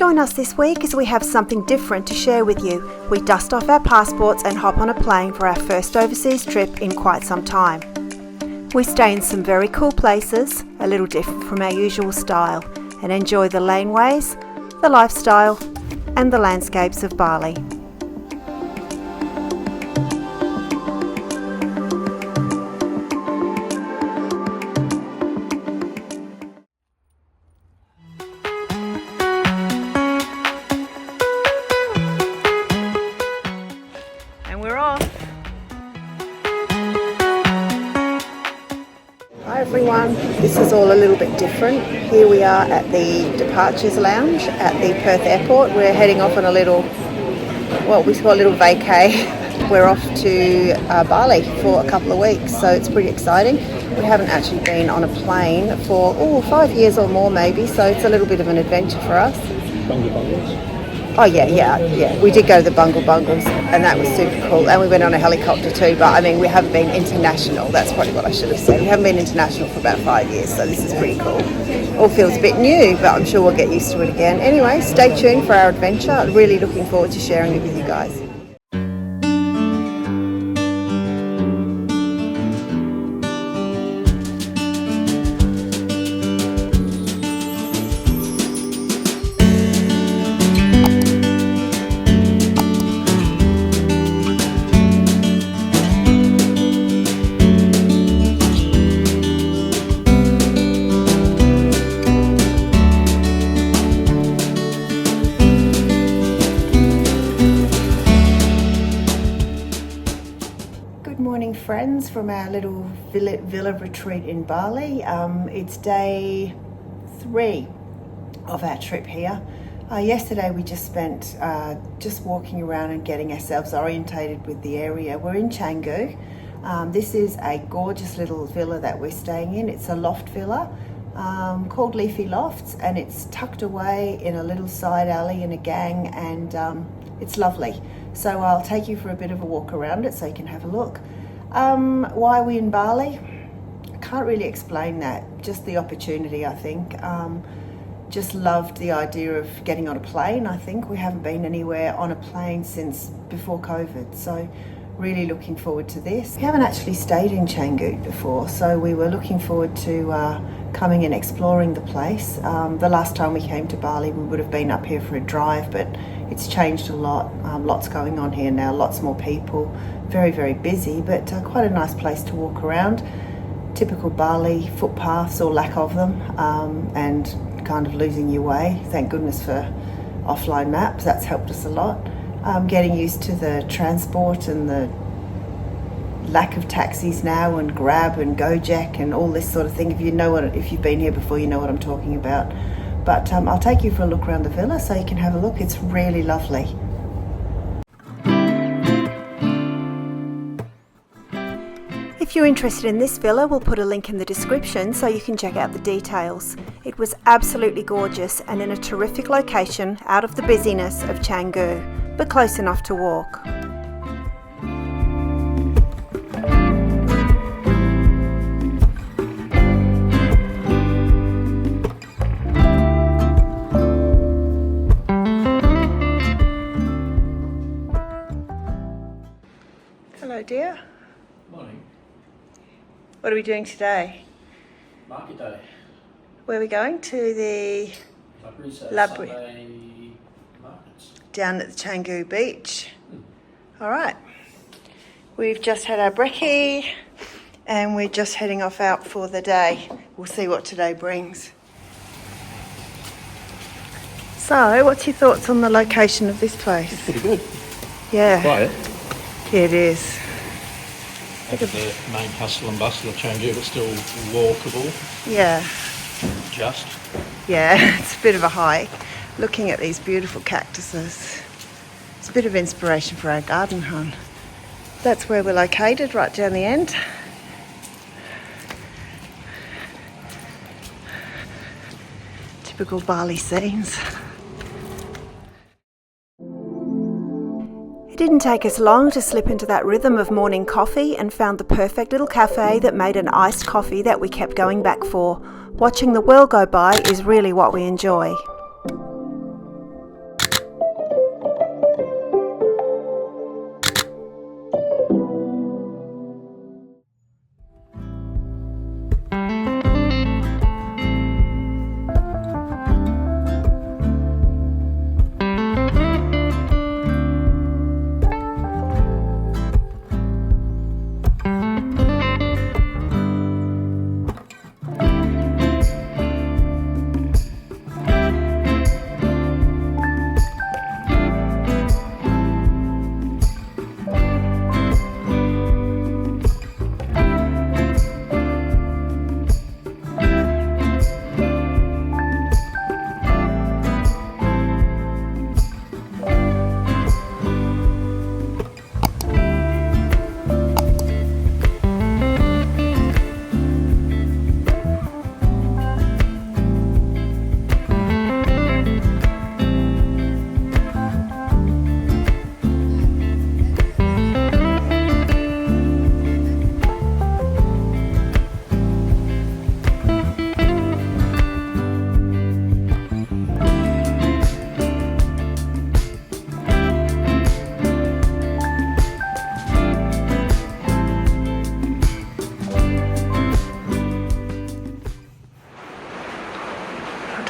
Join us this week as we have something different to share with you. We dust off our passports and hop on a plane for our first overseas trip in quite some time. We stay in some very cool places, a little different from our usual style, and enjoy the laneways, the lifestyle, and the landscapes of Bali. And we're off. Hi everyone, this is all a little bit different. Here we are at the departures lounge at the Perth airport. We're heading off on a little, what we call a little vacay. We're off to Bali for a couple of weeks, so it's pretty exciting. We haven't actually been on a plane for 5 years or more maybe, so it's a little bit of an adventure for us. Oh yeah. We did go to the Bungles, and that was super cool. And we went on a helicopter too, but I mean, we haven't been international. That's probably what I should have said. We haven't been international for about 5 years, so this is pretty cool. All feels a bit new, but I'm sure we'll get used to it again. Anyway, stay tuned for our adventure. Really looking forward to sharing it with you guys. Friends from our little villa retreat in Bali. It's day 3 of our trip here. Yesterday we just spent just walking around and getting ourselves orientated with the area. We're in Canggu. This is a gorgeous little villa that we're staying in. It's a loft villa called Leafy Lofts, and it's tucked away in a little side alley in a gang, and it's lovely. So I'll take you for a bit of a walk around it so you can have a look. Why are we in Bali? I can't really explain that, just the opportunity, I think. Just loved the idea of getting on a plane. I think we haven't been anywhere on a plane since before COVID, so really looking forward to this. We haven't actually stayed in Canggu before, so we were looking forward to coming and exploring the place. The last time we came to Bali, we would have been up here for a drive, but it's changed a lot. Lots going on here now, lots more people. Very, very busy, but quite a nice place to walk around. Typical Bali footpaths, or lack of them, and kind of losing your way. Thank goodness for offline maps, that's helped us a lot. Getting used to the transport and the lack of taxis now, and Grab and Gojek and all this sort of thing. If you've been here before, you know what I'm talking about. But I'll take you for a look around the villa so you can have a look. It's really lovely. If you're interested in this villa, we'll put a link in the description so you can check out the details. It was absolutely gorgeous and in a terrific location out of the busyness of Canggu, but close enough to walk. Hello dear. Morning. What are we doing today? Market day. Where are we going? To the Brisa Sunday markets. Down at the Canggu beach. All right. We've just had our brekkie and we're just heading off out for the day. We'll see what today brings. So, what's your thoughts on the location of this place? It's pretty good. Yeah. Quiet. Yeah, it is. Over the main hustle and bustle of Canggu, but still walkable. Yeah. Just. Yeah, it's a bit of a hike. Looking at these beautiful cactuses. It's a bit of inspiration for our garden, hon. That's where we're located, right down the end. Typical Bali scenes. It didn't take us long to slip into that rhythm of morning coffee and found the perfect little cafe that made an iced coffee that we kept going back for. Watching the world go by is really what we enjoy.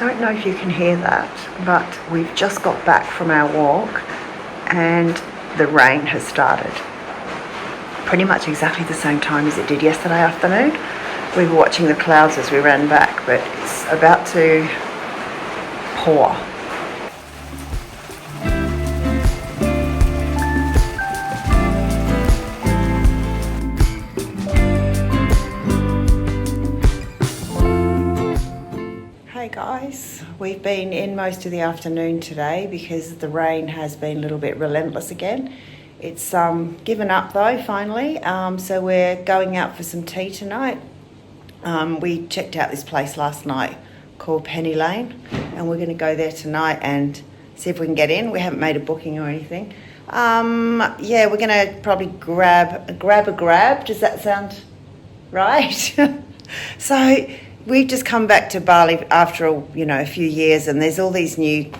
don't know if you can hear that, but we've just got back from our walk and the rain has started. Pretty much exactly the same time as it did yesterday afternoon. We were watching the clouds as we ran back, but it's about to pour. Hey guys, we've been in most of the afternoon today because the rain has been a little bit relentless again. It's given up though finally, so we're going out for some tea tonight. We checked out this place last night called Penny Lane, and we're going to go there tonight and see if we can get in. We haven't made a booking or anything. Yeah, we're going to probably grab a grab. Does that sound right? So we've just come back to Bali after a few years, and there's all these new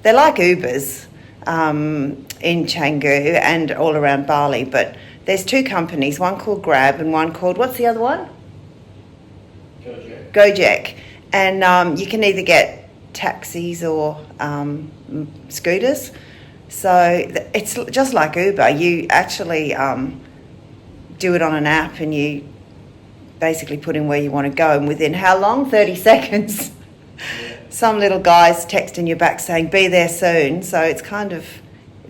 they're like Ubers in Canggu and all around Bali, but there's two companies, one called Grab and one called, what's the other one? Gojek. And you can either get taxis or scooters. So it's just like Uber. You actually do it on an app and you basically put in where you want to go, and within how long? 30 seconds. Some little guy's texting you back saying, be there soon. So it's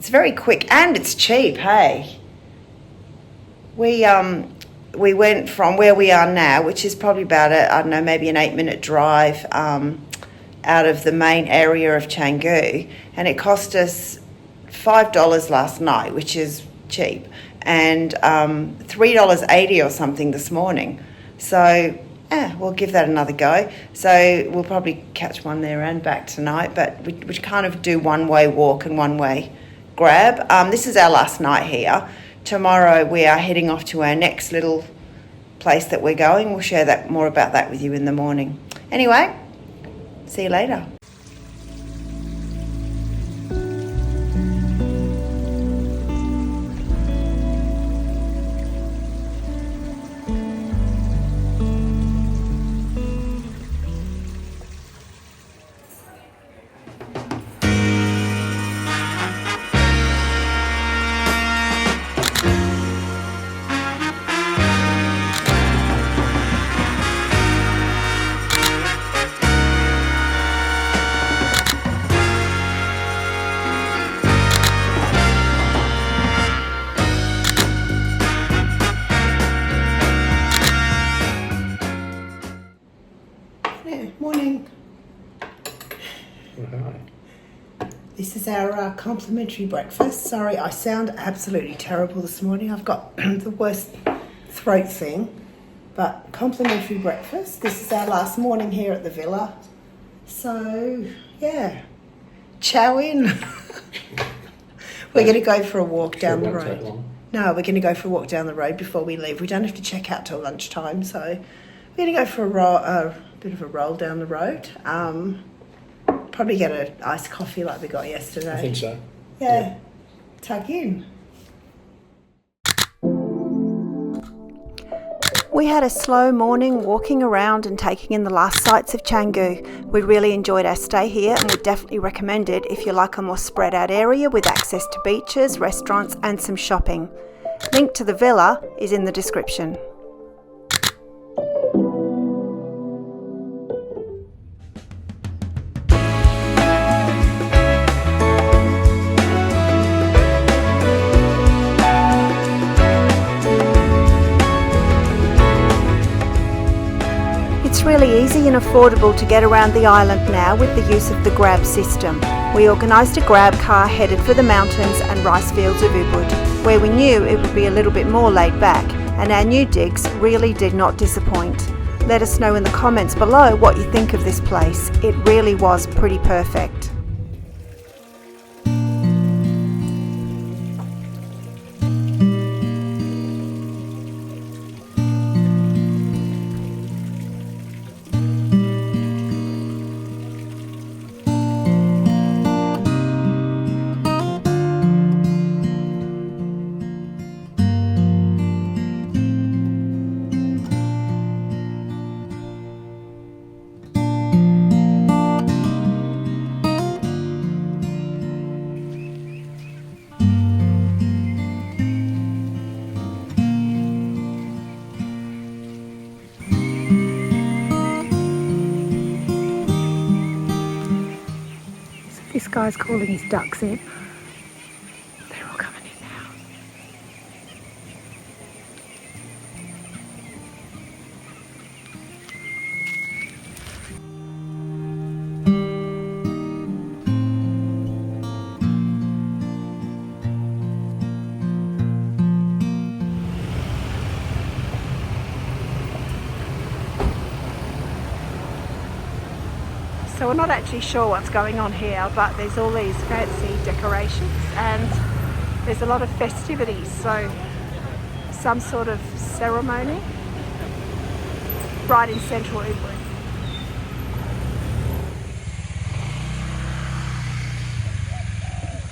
very quick and it's cheap, hey? We went from where we are now, which is probably about maybe an 8-minute drive out of the main area of Canggu, and it cost us $5 last night, which is cheap, and $3.80 or something this morning. So we'll give that another go. So we'll probably catch one there and back tonight, but we kind of do one-way walk and one-way grab. This is our last night here. Tomorrow we are heading off to our next little place that we're going. We'll share more about that with you in the morning. Anyway, see you later. Morning. This is our complimentary breakfast. Sorry, I sound absolutely terrible this morning. I've got the worst throat thing. But complimentary breakfast. This is our last morning here at the villa. So, yeah. Chow in. We're going to go for a walk down the road. No, we're going to go for a walk down the road before we leave. We don't have to check out till lunchtime, so we're going to go for a bit of a roll down the road. Probably get an iced coffee like we got yesterday. I think so. Yeah. Tuck in. We had a slow morning walking around and taking in the last sights of Canggu. We really enjoyed our stay here and would definitely recommend it if you like a more spread out area with access to beaches, restaurants and some shopping. Link to the villa is in the description. It's really easy and affordable to get around the island now with the use of the Grab system. We organised a Grab car headed for the mountains and rice fields of Ubud, where we knew it would be a little bit more laid back, and our new digs really did not disappoint. Let us know in the comments below what you think of this place. It really was pretty perfect. guy's calling his ducks in. They're all coming in now. So we're not actually sure what's going on here, but there's all these fancy decorations and there's a lot of festivities, so some sort of ceremony right in central Ubud.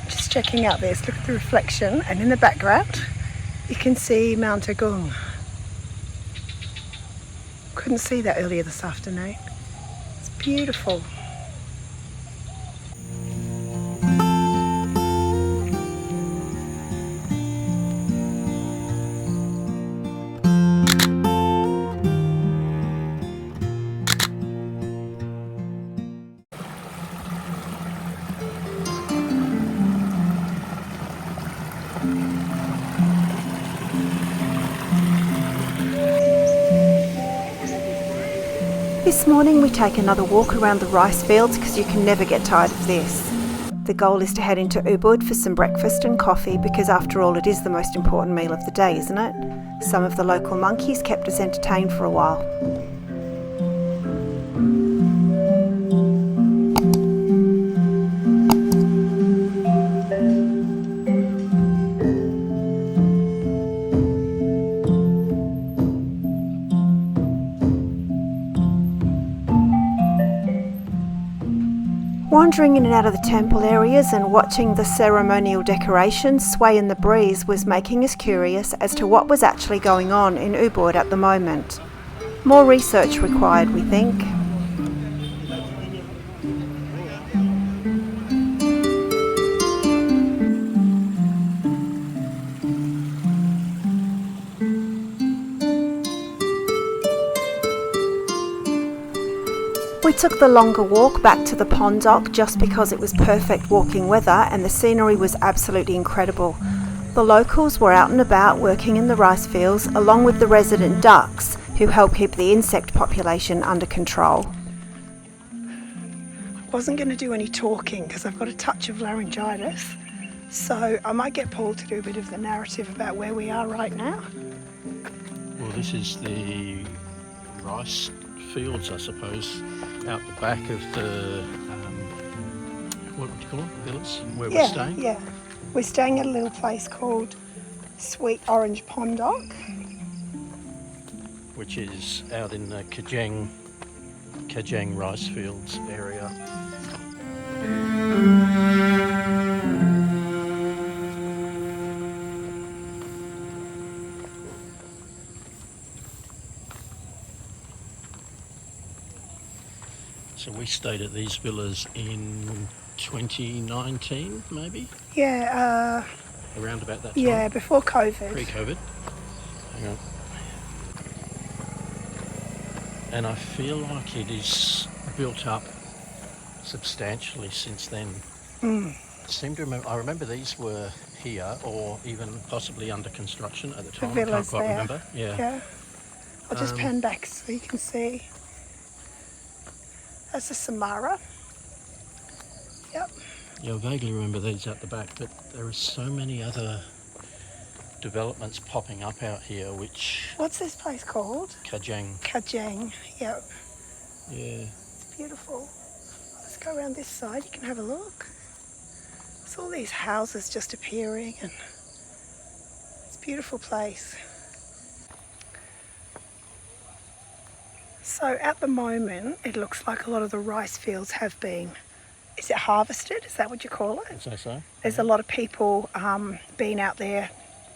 Just checking out this, look at the reflection, and in the background you can see Mount Canggu. Couldn't see that earlier this afternoon. It's beautiful. This morning we take another walk around the rice fields because you can never get tired of this. The goal is to head into Ubud for some breakfast and coffee because after all it is the most important meal of the day, isn't it? Some of the local monkeys kept us entertained for a while. Wandering in and out of the temple areas and watching the ceremonial decorations sway in the breeze was making us curious as to what was actually going on in Ubud at the moment. More research required, we think. We took the longer walk back to the Pondok just because it was perfect walking weather and the scenery was absolutely incredible. The locals were out and about working in the rice fields along with the resident ducks who help keep the insect population under control. I wasn't going to do any talking because I've got a touch of laryngitis, so I might get Paul to do a bit of the narrative about where we are right now. Well, this is the rice fields, I suppose, out the back of the what would you call it, villas where we're staying? Yeah, we're staying at a little place called Sweet Orange Pondok, which is out in the Kajeng rice fields area. So we stayed at these villas in 2019, maybe? Yeah. Around about that time? Yeah, before COVID. Pre-COVID. Hang on. And I feel like it is built up substantially since then. I remember these were here or even possibly under construction at the time. The I can't quite there. remember. Yeah. I'll just pan back so you can see. That's a Samara. Yep. Yeah, I vaguely remember these at the back, but there are so many other developments popping up out here, which... What's this place called? Kajeng. Kajeng, yep. Yeah. It's beautiful. Let's go around this side, you can have a look. There's all these houses just appearing and it's a beautiful place. So at the moment, it looks like a lot of the rice fields have been, is it harvested? Is that what you call it? I'd say so. There's a lot of people been out there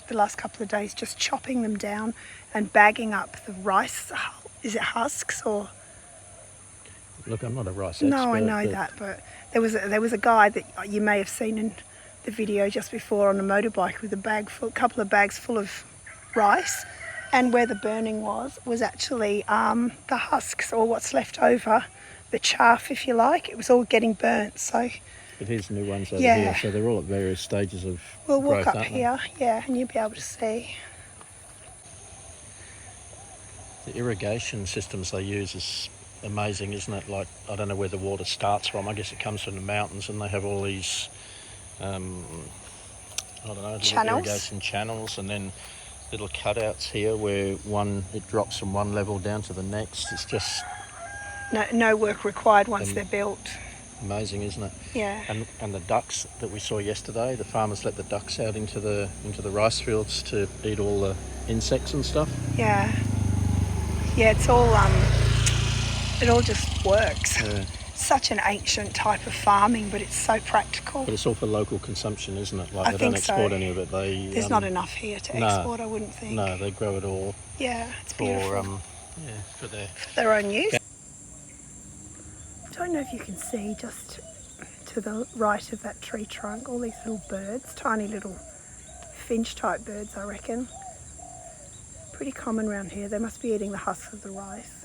the last couple of days just chopping them down and bagging up the rice. Is it husks or? Look, I'm not a rice expert. No, I know that, but there was a guy that you may have seen in the video just before on a motorbike with a couple of bags full of rice. And where the burning was actually the husks or what's left over, the chaff, if you like. It was all getting burnt. So But here's new ones over Yeah. here, so they're all at various stages of We'll growth, walk up aren't they? here, yeah, and you'll be able to see. The irrigation systems they use is amazing, isn't it? Like, I don't know where the water starts from. I guess it comes from the mountains, and they have all these, I don't know, little Channels. irrigation channels, and then little cutouts here where it drops from one level down to the next. It's just No work required once they're built. amazing, isn't it? Yeah. And the ducks that we saw yesterday, the farmers let the ducks out into the rice fields to eat all the insects and stuff. Yeah. Yeah, it's all it all just works. Yeah. Such an ancient type of farming, but it's so practical. But it's all for local consumption, isn't it? Like, I they think don't export so. any of it. There's not enough here to export, I wouldn't think. No, they grow it all Yeah, it's for beautiful. for Their own use. I don't know if you can see just to the right of that tree trunk, all these little birds, tiny little finch type birds, I reckon. Pretty common around here. They must be eating the husks of the rice.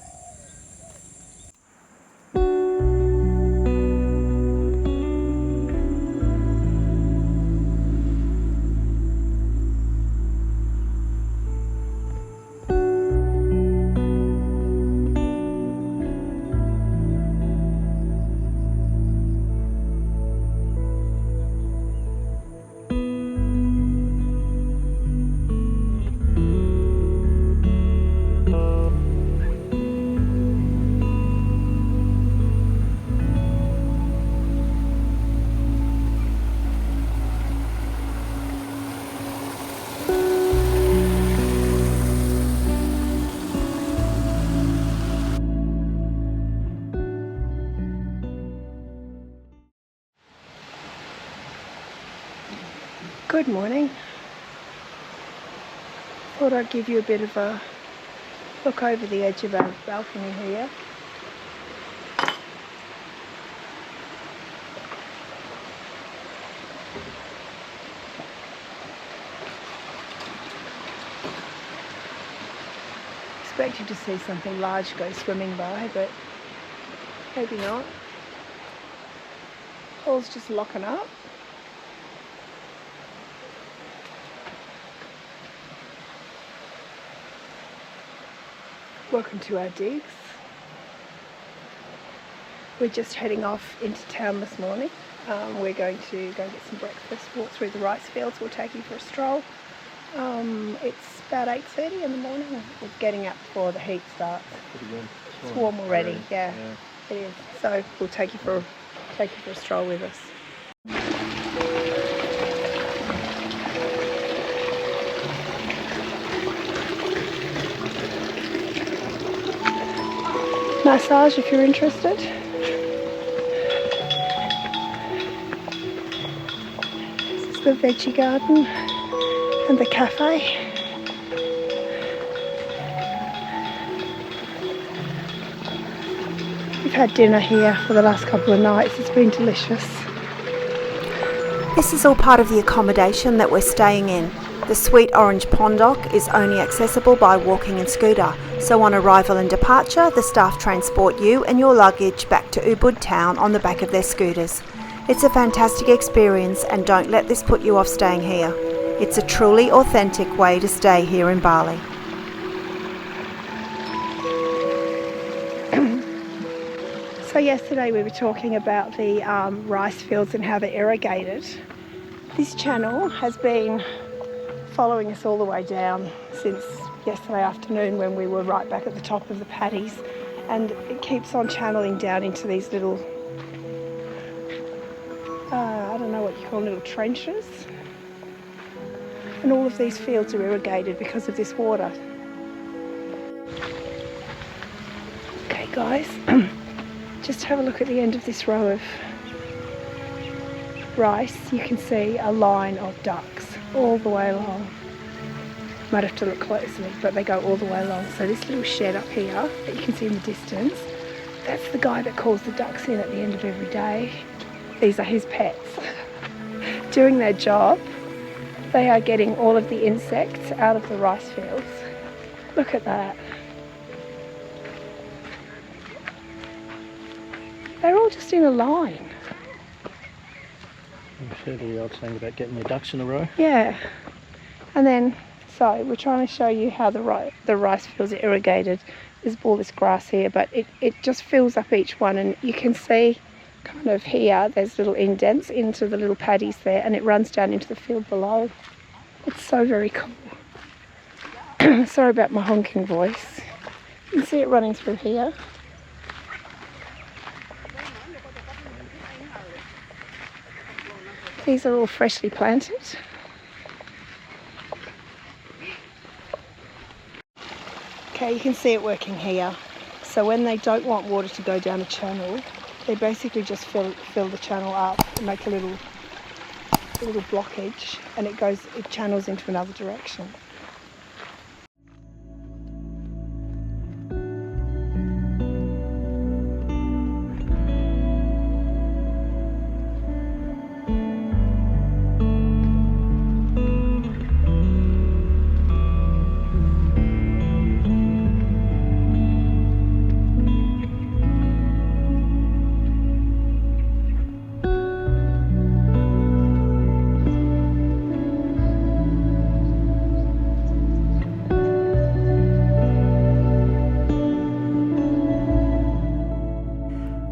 Good morning. Thought I'd give you a bit of a look over the edge of our balcony here. Expected to see something large go swimming by, but maybe not. Paul's just locking up. Welcome to our digs. We're just heading off into town this morning. We're going to go and get some breakfast, walk through the rice fields. We'll take you for a stroll. It's about 8:30 in the morning. We're getting up before the heat starts. Pretty warm. It's warm already, yeah, it is. So we'll take you for a stroll with us. Massage if you're interested. This is the veggie garden and the cafe. We've had dinner here for the last couple of nights. It's been delicious. This is all part of the accommodation that we're staying in. The sweet orange Pondok is only accessible by walking and scooter, so on arrival and departure, the staff transport you and your luggage back to Ubud town on the back of their scooters. It's a fantastic experience, and don't let this put you off staying here. It's a truly authentic way to stay here in Bali. So yesterday we were talking about the rice fields and how they're irrigated. This channel has been following us all the way down since yesterday afternoon when we were right back at the top of the paddies, and it keeps on channeling down into these little, I don't know what you call little trenches, and all of these fields are irrigated because of this water. Okay guys, just have a look at the end of this row of rice. You can see a line of ducks all the way along. Might have to look closely, but they go all the way along. So this little shed up here that you can see in the distance, that's the guy that calls the ducks in at the end of every day. These are his pets. Doing their job, they are getting all of the insects out of the rice fields. Look at that. They're all just in a line. You've heard the old saying about getting your ducks in a row. Yeah. And then, so we're trying to show you how the rice fields are irrigated. There's all this grass here, but it just fills up each one, and you can see kind of here, there's little indents into the little paddies there, and it runs down into the field below. It's so very cool. Sorry about my honking voice. You can see it running through here. These are all freshly planted. Okay, you can see it working here. So when they don't want water to go down a channel, they basically just fill the channel up and make a little blockage, and it channels into another direction.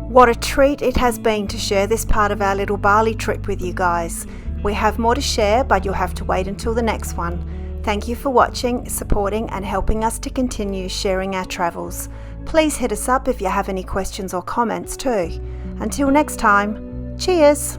What a treat it has been to share this part of our little Bali trip with you guys. We have more to share, but you'll have to wait until the next one. Thank you for watching, supporting and helping us to continue sharing our travels. Please hit us up if you have any questions or comments too. Until next time, cheers!